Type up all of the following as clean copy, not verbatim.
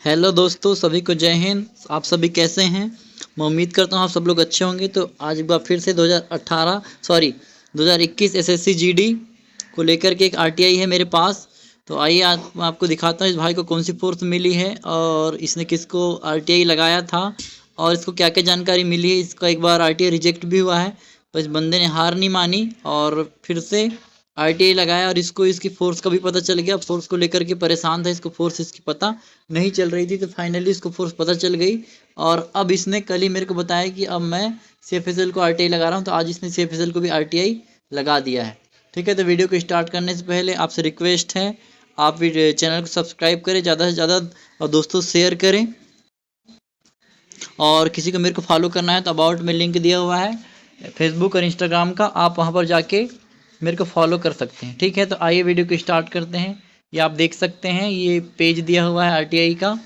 Hello दोस्तों, सभी को जय हिंद। आप सभी कैसे हैं? मैं उम्मीद करता हूँ आप सब लोग अच्छे होंगे। तो आज एक बार फिर से 2021 एसएससी जीडी को लेकर के एक आरटीआई है मेरे पास। तो आइए आज मैं आपको दिखाता हूँ इस भाई को कौन सी फोर्स मिली है और इसने किसको आरटीआई लगाया था और इसको क्या क्या जानकारी मिली है। इसका एक बार आरटीआई रिजेक्ट भी हुआ है, पर इस बंदे ने हार नहीं मानी और फिर से आरटीआई लगाया और इसको इसकी फोर्स का भी पता चल गया। फोर्स को लेकर के परेशान था, इसको फोर्स इसकी पता नहीं चल रही थी, तो फाइनली इसको फोर्स पता चल गई। और अब इसने कल ही मेरे को बताया कि अब मैं सीएफएसएल को आरटीआई लगा रहा हूँ, तो आज इसने सीएफएसएल को भी आरटीआई लगा दिया है। ठीक है, तो वीडियो को स्टार्ट करने से पहले आपसे रिक्वेस्ट है, आप चैनल को सब्सक्राइब करें, ज़्यादा से ज़्यादा और दोस्तों शेयर करें। और किसी को मेरे को फॉलो करना है तो अबाउट में लिंक दिया हुआ है फेसबुक और इंस्टाग्राम का, आप वहाँ पर जाके मेरे को फॉलो कर सकते हैं। ठीक है, तो आइए वीडियो को स्टार्ट करते हैं। ये आप देख सकते हैं, ये पेज दिया हुआ है आरटीआई का,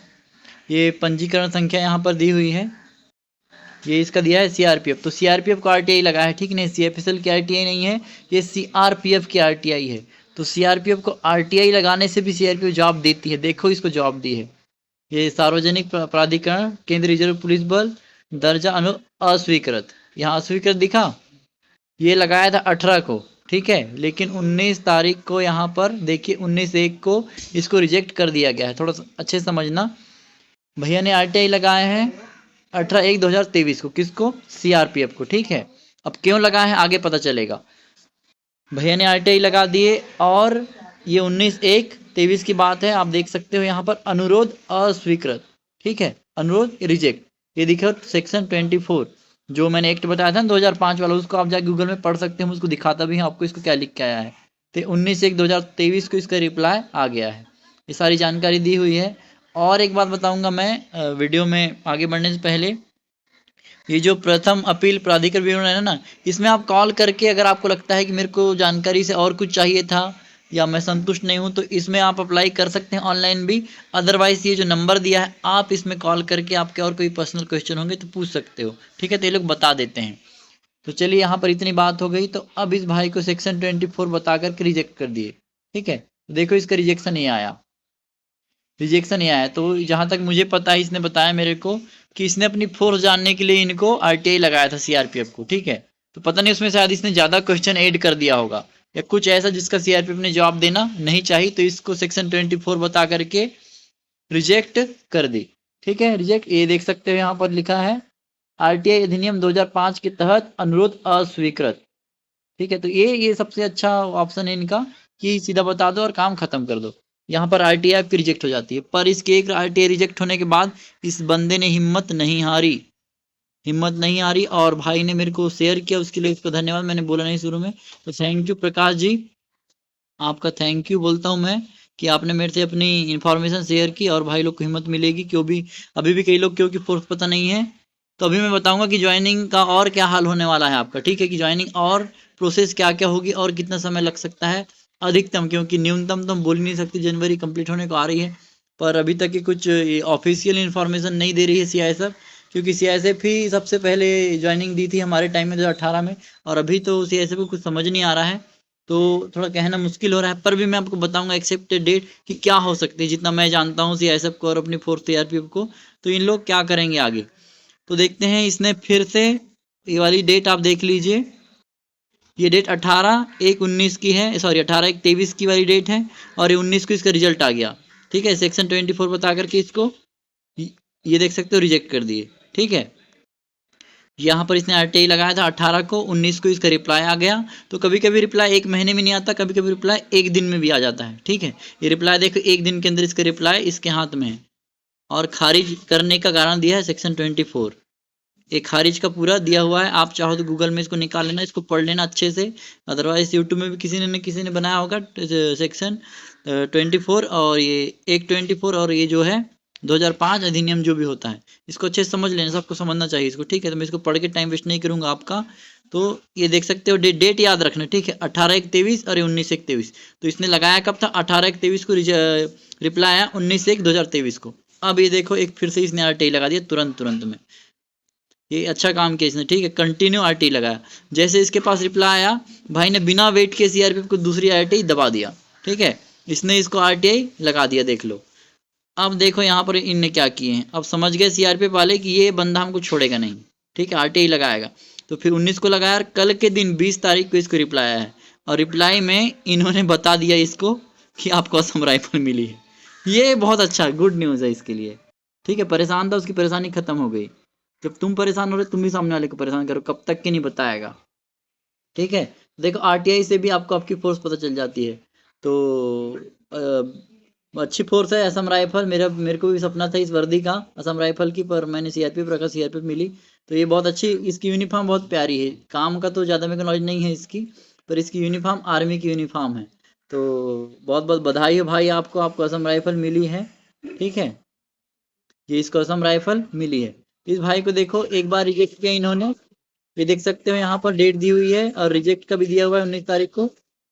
ये पंजीकरण संख्या यहाँ पर दी हुई है, ये इसका दिया है सीआरपीएफ। तो सीआरपीएफ को आरटीआई लगा है, ठीक नहीं, सीएफएसएल की आरटीआई नहीं है, ये सीआरपीएफ की आरटीआई है। तो सीआरपीएफ को आरटीआई लगाने से भी सीआरपीएफ जवाब देती है। देखो इसको जवाब दी है, ये सार्वजनिक प्राधिकरण केंद्रीय रिजर्व पुलिस बल दर्जा अनु अस्वीकृत, यहाँ अस्वीकृत दिखा। ये लगाया था 18 को, ठीक है, लेकिन 19 तारीख को यहाँ पर देखिए 19/1 को इसको रिजेक्ट कर दिया गया है। थोड़ा सा अच्छे समझना, भैया ने आरटीआई लगाए हैं 18/1/2023 को, किसको? सीआरपीएफ को। ठीक है, अब क्यों लगाए हैं आगे पता चलेगा। भैया ने आरटीआई लगा दिए और ये 19/1/23 की बात है। आप देख सकते हो यहाँ पर अनुरोध अस्वीकृत, ठीक है, अनुरोध रिजेक्ट, ये दिखा सेक्शन 24 जो मैंने एक्ट बताया था ना 2005 वाला, उसको आप जाके गूगल में पढ़ सकते हैं, उसको दिखाता भी हूँ आपको इसको क्या लिख के आया है। तो 19/1/2023 को इसका रिप्लाई आ गया है, ये सारी जानकारी दी हुई है। और एक बात बताऊंगा मैं वीडियो में आगे बढ़ने से पहले, ये जो प्रथम अपील प्राधिकरण विवरण है ना, इसमें आप कॉल करके अगर आपको लगता है कि मेरे को जानकारी से और कुछ चाहिए था या मैं संतुष्ट नहीं हूँ, तो इसमें आप अप्लाई कर सकते हैं ऑनलाइन भी। अदरवाइज ये जो नंबर दिया है, आप इसमें कॉल करके आपके और कोई पर्सनल क्वेश्चन होंगे तो पूछ सकते हो। ठीक है, तो ये लोग बता देते हैं। तो चलिए, यहाँ पर इतनी बात हो गई, तो अब इस भाई को सेक्शन 24 बता करके रिजेक्ट कर दिए। ठीक है, तो देखो इसका रिजेक्शन ये आया, रिजेक्शन ये आया। तो जहाँ तक मुझे पता है, इसने बताया मेरे को कि इसने अपनी फोर्स जानने के लिए इनको आरटीआई लगाया था सीआरपीएफ को। ठीक है, तो पता नहीं उसमें शायद इसने ज़्यादा क्वेश्चन ऐड कर दिया होगा या कुछ ऐसा जिसका सीआरपीएफ ने जवाब देना नहीं चाहिए, तो इसको सेक्शन 24 बता करके रिजेक्ट कर दी। ठीक है, रिजेक्ट, ये देख सकते हो यहाँ पर लिखा है आरटीआई अधिनियम 2005 के तहत अनुरोध अस्वीकृत। ठीक है, तो ये सबसे अच्छा ऑप्शन है इनका कि सीधा बता दो और काम खत्म कर दो। यहाँ पर आरटीआई आपकी रिजेक्ट हो जाती है, पर इसके एक आरटीआई रिजेक्ट होने के बाद इस बंदे ने हिम्मत नहीं हारी, हिम्मत नहीं हारी और भाई ने मेरे को शेयर किया, उसके लिए इसको धन्यवाद। मैंने बोला नहीं शुरू में, तो थैंक यू प्रकाश जी, आपका थैंक यू बोलता हूँ मैं कि आपने मेरे से अपनी इन्फॉर्मेशन शेयर की और भाई लोग को हिम्मत मिलेगी। क्यों भी अभी भी कई लोग क्योंकि फोर्स पता नहीं है, तो अभी मैं बताऊंगा कि ज्वाइनिंग का और क्या हाल होने वाला है आपका। ठीक है, कि ज्वाइनिंग और प्रोसेस क्या क्या होगी और कितना समय लग सकता है अधिकतम, क्योंकि न्यूनतम तो हम बोल नहीं सकते, जनवरी कंप्लीट होने को आ रही है, पर अभी तक की कुछ ऑफिशियल इन्फॉर्मेशन नहीं दे रही है सीआईएसएफ, क्योंकि सीआईएसएफ ही सबसे पहले ज्वाइनिंग दी थी हमारे टाइम में 2018 में, और अभी तो सीआईएसएफ को कुछ समझ नहीं आ रहा है, तो थोड़ा कहना मुश्किल हो रहा है। पर भी मैं आपको बताऊंगा एक्सेप्टेड डेट कि क्या हो सकती है, जितना मैं जानता हूँ सीआईएसएफ को और अपनी फोर्स सीआरपीएफ को, तो इन लोग क्या करेंगे आगे। तो देखते हैं, इसने फिर से ये वाली डेट आप देख लीजिए, ये डेट 18/1/19 की है, सॉरी 18/1/23 की वाली डेट है, और ये 19 को इसका रिजल्ट आ गया। ठीक है, सेक्शन 24 बता करके इसको ये देख सकते हो रिजेक्ट कर दिए। ठीक है, यहाँ पर इसने आरटीआई लगाया था 18 को, 19 को इसका रिप्लाई आ गया। तो कभी कभी रिप्लाई एक महीने में नहीं आता, कभी कभी रिप्लाई एक दिन में भी आ जाता है। ठीक है, ये रिप्लाई देखो एक दिन के अंदर इसका रिप्लाई इसके हाथ में है, और खारिज करने का कारण दिया है सेक्शन 24, एक खारिज का पूरा दिया हुआ है। आप चाहो तो गूगल में इसको निकाल लेना, इसको पढ़ लेना अच्छे से, अदरवाइज यूट्यूब में भी किसी ने बनाया होगा सेक्शन 24 और ये 1/24 और ये जो है 2005 अधिनियम जो भी होता है, इसको अच्छे से समझ लेना, सबको समझना चाहिए इसको। ठीक है, तो मैं इसको पढ़ के टाइम वेस्ट नहीं करूंगा आपका। तो ये देख सकते हो डेट याद रखना। ठीक है, 18/1/23 और 19/1/23, तो इसने लगाया कब था? 18/1/23 को रिप्लाई आया 19/1/2023 को। अब ये देखो एक फिर से इसने आरटीआई लगा दिया तुरंत में, ये अच्छा काम किया इसने। ठीक है, कंटिन्यू आरटीआई लगाया, जैसे इसके पास रिप्लाई आया, भाई ने बिना वेट के सीआरपीएफ को दूसरी आरटीआई दबा दिया। ठीक है, इसने इसको आरटीआई लगा दिया, देख लो। अब देखो यहाँ पर इनने क्या किए हैं, अब समझ गए सीआरपीएफ वाले कि ये बंदा हमको छोड़ेगा नहीं, ठीक है, आरटीआई लगाएगा। तो फिर 19 को लगाया और कल के दिन 20 तारीख को इसको रिप्लाई आया है, और रिप्लाई में इन्होंने बता दिया इसको कि आपको असम राइफल मिली है। ये बहुत अच्छा गुड न्यूज़ है इसके लिए, ठीक है। परेशान था, उसकी परेशानी खत्म हो गई। जब तुम परेशान हो रहे तुम भी सामने वाले को परेशान करो, कब तक के नहीं बताएगा, ठीक है। देखो आरटीआई से भी आपको आपकी फोर्स पता चल जाती है। तो अच्छी फोर्स है असम राइफल। मेरे को भी सपना था इस वर्दी का, असम राइफल की, पर मैंने सीआरपीएफ रखा, सीआरपीएफ मिली। तो ये बहुत अच्छी, इसकी यूनिफॉर्म बहुत प्यारी है। काम का तो ज़्यादा मेरे को नॉलेज नहीं है इसकी, पर इसकी यूनिफॉर्म आर्मी की यूनिफॉर्म है। तो बहुत बहुत बधाई हो भाई आपको, आपको असम राइफल मिली है, ठीक है। ये इसको असम राइफल मिली है। इस भाई को देखो एक बार रिजेक्ट किया इन्होंने, ये देख सकते हो यहाँ पर डेट दी हुई है, और रिजेक्ट का भी दिया हुआ है 19 तारीख को।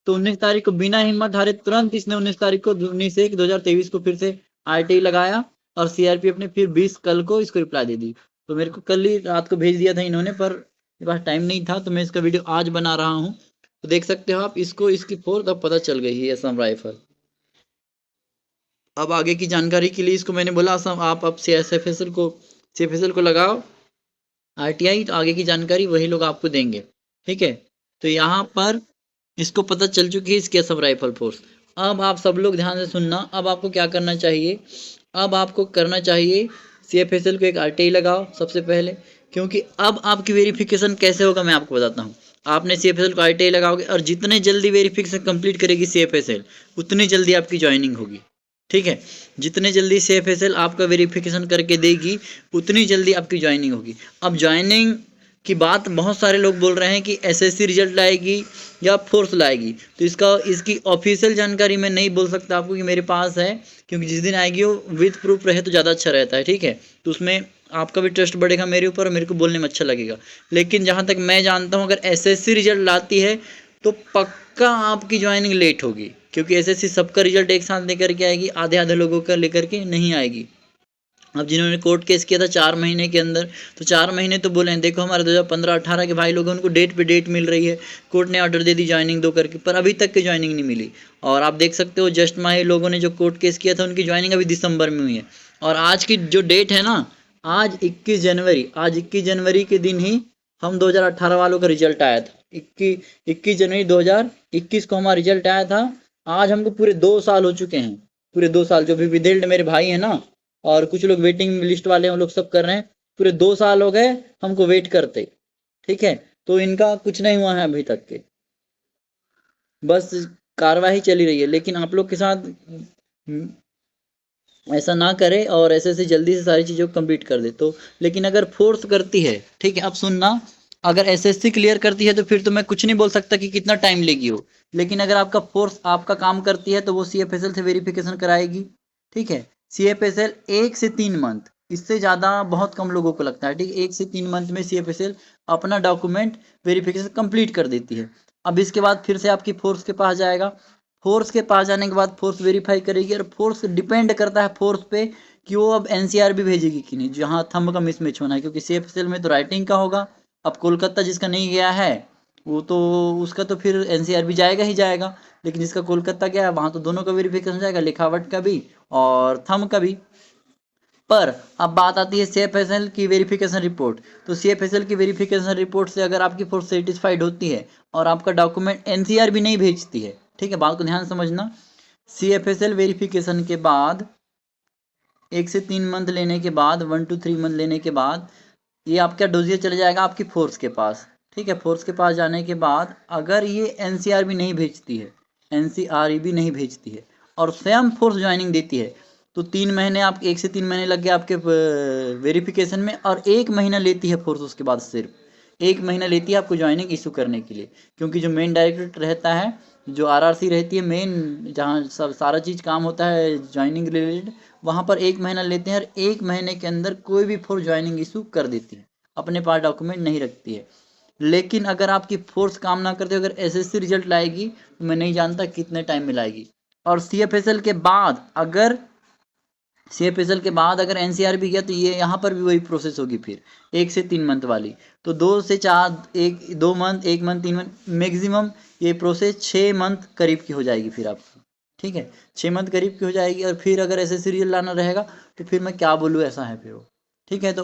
तो 19 तारीख को बिना हिम्मत हारे तुरंत इसने 19 तारीख को 19/1/2023 को फिर से आरटीआई लगाया, और सीआरपीएफ ने फिर 20 कल को इसको रिप्लाई दे दी। तो मेरे को कल ही रात को भेज दिया था इन्होंने, पर मेरे पास टाइम नहीं था, तो मैं इसका वीडियो आज बना रहा हूँ। तो देख सकते हो आप इसको, इसकी फोर्स अब पता चल गई है असम राइफल। अब आगे की जानकारी के लिए इसको मैंने बोला असम आप अब सीएफएसएल को लगाओ आरटीआई, तो आगे की जानकारी वही लोग आपको देंगे, ठीक है। तो यहाँ पर इसको पता चल चुकी है इसकी असम राइफल फोर्स। अब आप सब लोग ध्यान से सुनना, अब आपको क्या करना चाहिए, अब आपको करना चाहिए सीएफएसएल को एक आरटीआई लगाओ सबसे पहले, क्योंकि अब आपकी वेरिफिकेशन कैसे होगा मैं आपको बताता हूँ। आपने सीएफएसएल को आरटीआई लगाओगे, और जितने जल्दी वेरिफिकेशन कंप्लीट करेगी सीएफएसएल, उतनी जल्दी आपकी ज्वाइनिंग होगी, ठीक है। जितने जल्दी सीएफएसएल आपका वेरिफिकेशन करके देगी, उतनी जल्दी आपकी ज्वाइनिंग होगी। अब ज्वाइनिंग की बात बहुत सारे लोग बोल रहे हैं कि एसएससी रिजल्ट लाएगी या फोर्स लाएगी, तो इसकी ऑफिशियल जानकारी मैं नहीं बोल सकता आपको कि मेरे पास है, क्योंकि जिस दिन आएगी वो विद प्रूफ रहे तो ज़्यादा अच्छा रहता है, ठीक है। तो उसमें आपका भी ट्रस्ट बढ़ेगा मेरे ऊपर, और मेरे को बोलने में अच्छा लगेगा। लेकिन जहाँ तक मैं जानता हूँ, अगर एसएससी रिजल्ट लाती है तो पक्का आपकी ज्वाइनिंग लेट होगी, क्योंकि एसएससी सबका रिजल्ट एक साथ लेकर के आएगी, आधे आधे लोगों का लेकर के नहीं आएगी। अब जिन्होंने कोर्ट केस किया था 4 महीने के अंदर, तो 4 महीने तो बोले हैं, देखो हमारे 2015-18 के भाई लोग हैं, उनको डेट पे डेट मिल रही है, कोर्ट ने ऑर्डर दे दी ज्वाइनिंग दो करके, पर अभी तक की ज्वाइनिंग नहीं मिली। और आप देख सकते हो जस्ट माही लोगों ने जो कोर्ट केस किया था, उनकी ज्वाइनिंग अभी दिसंबर में हुई है। और आज की जो डेट है ना, आज 21 जनवरी, आज 21 जनवरी के दिन ही हम 2018 वालों का रिजल्ट आया था। 21 जनवरी 2021 को हमारा रिजल्ट आया था। आज हमको पूरे 2 साल हो चुके हैं, पूरे 2 साल। जो भी विदेल्ड मेरे भाई हैं ना, और कुछ लोग वेटिंग लिस्ट वाले हैं, वो लोग सब कर रहे हैं। पूरे 2 साल हो गए हमको वेट करते, ठीक है। तो इनका कुछ नहीं हुआ है अभी तक के, बस कार्रवाई चली रही है। लेकिन आप लोग के साथ ऐसा ना करे, और ऐसे से जल्दी से सारी चीज़ों को कंप्लीट कर दे। तो लेकिन अगर फोर्स करती है, ठीक है, अब सुनना, अगर एसएससी क्लियर करती है तो फिर तो मैं कुछ नहीं बोल सकता कि कितना टाइम लेगी वो। लेकिन अगर आपका फोर्स आपका काम करती है तो वो सीएफएसएल से वेरिफिकेशन कराएगी, ठीक है। सीएफएसएल 1 से 3 मंथ, इससे ज़्यादा बहुत कम लोगों को लगता है, ठीक है। 1 से 3 मंथ में सीएफएसएल अपना डॉक्यूमेंट वेरिफिकेशन कंप्लीट कर देती है। अब इसके बाद फिर से आपकी फोर्स के पास जाएगा, फोर्स के पास जाने के बाद फोर्स वेरीफाई करेगी, और फोर्स डिपेंड करता है फोर्स पे कि वो अब एनसीआर भी भेजेगी कि नहीं, जहाँ थंब का मिसमैच होना है, क्योंकि सीएफएसएल में तो राइटिंग का होगा। अब कोलकाता जिसका नहीं गया है वो तो, उसका तो फिर एनसीआर भी जाएगा ही जाएगा, लेकिन जिसका कोलकाता गया है वहाँ तो दोनों का वेरिफिकेशन जाएगा, लिखावट का भी और थंब का भी। पर अब बात आती है सीएफएसएल की वेरिफिकेशन रिपोर्ट। तो सीएफएसएल की वेरिफिकेशन रिपोर्ट से अगर आपकी फोर्स सेटिस्फाइड होती है और आपका डॉक्यूमेंट एनसीआर भी नहीं भेजती है, ठीक है, बात को ध्यान समझना। सीएफएसएल वेरिफिकेशन के बाद 1 से 3 मंथ लेने के बाद, 1 to 3 मंथ लेने के बाद, ये आपका डोजियर चले जाएगा आपकी फोर्स के पास, ठीक है। फोर्स के पास जाने के बाद अगर ये एनसीआर भी नहीं भेजती है, एनसीआर भी नहीं भेजती है, और स्वयं फोर्स ज्वाइनिंग देती है, तो 3 महीने, आप 1 से 3 महीने लग गए आपके वेरिफिकेशन में, और 1 महीना लेती है फोर्स उसके बाद, सिर्फ 1 महीना लेती है आपको ज्वाइनिंग इशू करने के लिए। क्योंकि जो मेन डायरेक्टर रहता है, जो आरआरसी रहती है मेन, जहाँ सब सारा चीज़ काम होता है ज्वाइनिंग रिलेटेड, वहाँ पर 1 महीना लेते हैं, और 1 महीने के अंदर कोई भी फोर्स ज्वाइनिंग इशू कर देती है, अपने पास डॉक्यूमेंट नहीं रखती है। लेकिन अगर आपकी फोर्स काम ना करते, अगर एसएससी रिजल्ट लाएगी, तो मैं नहीं जानता कितने टाइम में लाएगी। और सीएफएसएल के बाद अगर एनसीआर भी गया, तो ये यहाँ पर भी वही प्रोसेस होगी फिर 1 से 3 मंथ वाली। तो 2 से 4, 2 मंथ, 1 मंथ, 3 मंथ, मैक्सिमम ये प्रोसेस 6 मंथ करीब की हो जाएगी फिर आपकी, ठीक है, 6 मंथ करीब की हो जाएगी। और फिर अगर ऐसे सीरियल लाना रहेगा तो फिर मैं क्या बोलूँ, ऐसा है फिर वो। ठीक है, तो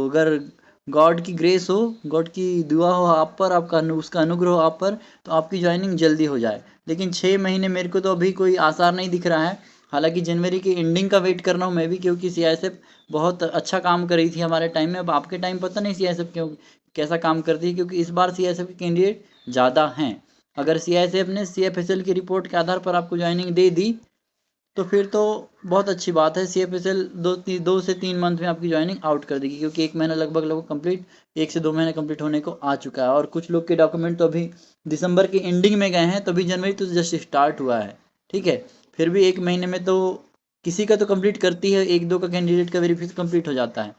अगर गॉड की ग्रेस हो, गॉड की दुआ हो आप पर, आपका उसका अनुग्रह हो आप पर, तो आपकी ज्वाइनिंग जल्दी हो जाए। लेकिन 6 महीने मेरे को तो अभी कोई आसार नहीं दिख रहा है। हालांकि जनवरी की एंडिंग का वेट कर रहा हूँ मैं भी, क्योंकि सीआईएसएफ बहुत अच्छा काम कर रही थी हमारे टाइम में। अब आपके टाइम पता नहीं सीआईएसएफ क्यों कैसा काम करती है, क्योंकि इस बार सीआईएसएफ के कैंडिडेट ज़्यादा हैं। अगर सीआईएसएफ ने सीएफएसएल की रिपोर्ट के आधार पर आपको ज्वाइनिंग दे दी तो फिर तो बहुत अच्छी बात है। सीएफएसएल 2 से 3 मंथ में आपकी ज्वाइनिंग आउट कर देगी, क्योंकि 1 महीना लगभग कंप्लीट, 1 से 2 महीने कंप्लीट होने को आ चुका है। और कुछ लोग के डॉक्यूमेंट तो अभी दिसंबर के एंडिंग में गए हैं, तो अभी जनवरी तो जस्ट स्टार्ट हुआ है। ठीक है, फिर भी 1 महीने में तो किसी का तो कंप्लीट करती है, 1-2 का कैंडिडेट का वेरिफिकेशन कंप्लीट हो जाता है।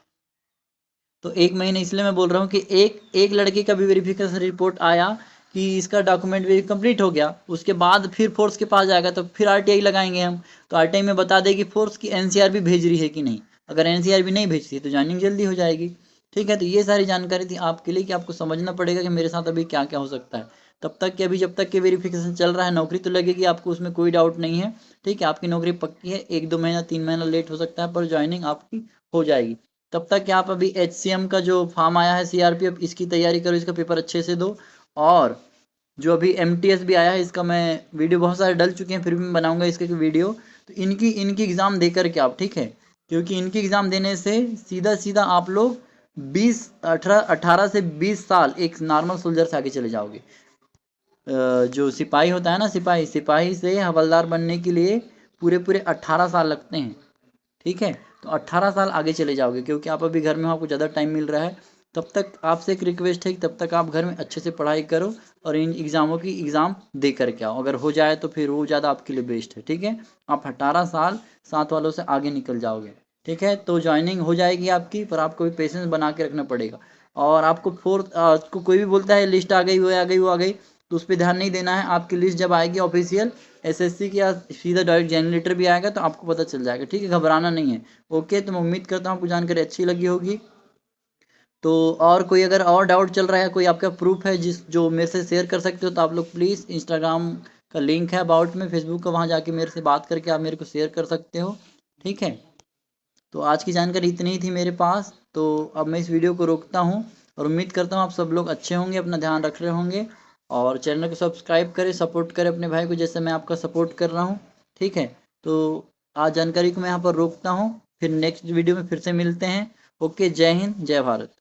तो 1 महीने इसलिए मैं बोल रहा हूँ कि एक एक लड़के का भी वेरिफिकेशन रिपोर्ट आया कि इसका डॉक्यूमेंट भी कंप्लीट हो गया, उसके बाद फिर फोर्स के पास जाएगा, तो फिर आरटीआई लगाएंगे हम। तो आरटीआई में बता देगी फोर्स की एनसीआर भी भेज रही है कि नहीं। अगर एनसीआर भी नहीं भेजती तो ज्वाइनिंग जल्दी हो जाएगी। ठीक है, तो ये सारी जानकारी थी आपके लिए कि आपको समझना पड़ेगा कि मेरे साथ अभी क्या क्या हो सकता है। तब तक कि अभी जब तक कि वेरिफिकेशन चल रहा है, नौकरी तो लगेगी आपको, उसमें कोई डाउट नहीं है। ठीक है, आपकी नौकरी पक्की है। 1-2 महीना 3 महीना लेट हो सकता है, पर ज्वाइनिंग आपकी हो जाएगी। तब तक आप अभी एचसीएम का जो फॉर्म आया है सीआरपीएफ, इसकी तैयारी करो, इसका पेपर अच्छे से दो। और जो अभी एमटीएस भी आया है, इसका मैं वीडियो बहुत सारे डल चुके हैं, फिर भी मैं बनाऊंगा इसके वीडियो। तो इनकी इनकी एग्ज़ाम दे करके आप, ठीक है, क्योंकि इनकी एग्ज़ाम देने से सीधा सीधा आप लोग 18 से 20 साल एक नॉर्मल सोल्जर से आगे चले जाओगे। जो सिपाही होता है ना, सिपाही सिपाही से हवलदार बनने के लिए पूरे पूरे 18 साल लगते हैं। ठीक है, तो 18 साल आगे चले जाओगे, क्योंकि आप अभी घर में हो, आपको ज़्यादा टाइम मिल रहा है। तब तक आपसे एक रिक्वेस्ट है कि तब तक आप घर में अच्छे से पढ़ाई करो और इन एग्ज़ामों की एग्ज़ाम दे करके आओ। अगर हो जाए तो फिर वो ज़्यादा आपके लिए बेस्ट है। ठीक है, आप 18 साल साथ वालों से आगे निकल जाओगे। ठीक है, तो ज्वाइनिंग हो जाएगी आपकी, पर आपको भी पेशेंस बना के रखना पड़ेगा। और आपको को कोई भी बोलता है लिस्ट आ गई, वो आ गई, वो आ गई, तो उस पर ध्यान नहीं देना है। आपकी लिस्ट जब आएगी ऑफिशियल एसएससी की, या सीधा डायरेक्ट जनरेटर भी आएगा, तो आपको पता चल जाएगा। ठीक है, घबराना नहीं है। ओके, तो मैं उम्मीद करता हूँ आपको जानकारी अच्छी लगी होगी। तो और कोई अगर और डाउट चल रहा है, कोई आपका प्रूफ है जिस जो मेरे से शेयर कर सकते हो, तो आप लोग प्लीज़, इंस्टाग्राम का लिंक है अबाउट में, फेसबुक का, वहाँ जाके मेरे से बात करके आप मेरे को शेयर कर सकते हो। ठीक है, तो आज की जानकारी इतनी ही थी मेरे पास। तो अब मैं इस वीडियो को रोकता हूँ, और उम्मीद करता हूँ आप सब लोग अच्छे होंगे, अपना ध्यान रख रहे होंगे, और चैनल को सब्सक्राइब करें, सपोर्ट करें अपने भाई को, जैसे मैं आपका सपोर्ट कर रहा हूँ। ठीक है, तो आज जानकारी को मैं यहाँ पर रोकता हूँ, फिर नेक्स्ट वीडियो में फिर से मिलते हैं। ओके, जय हिंद, जय भारत।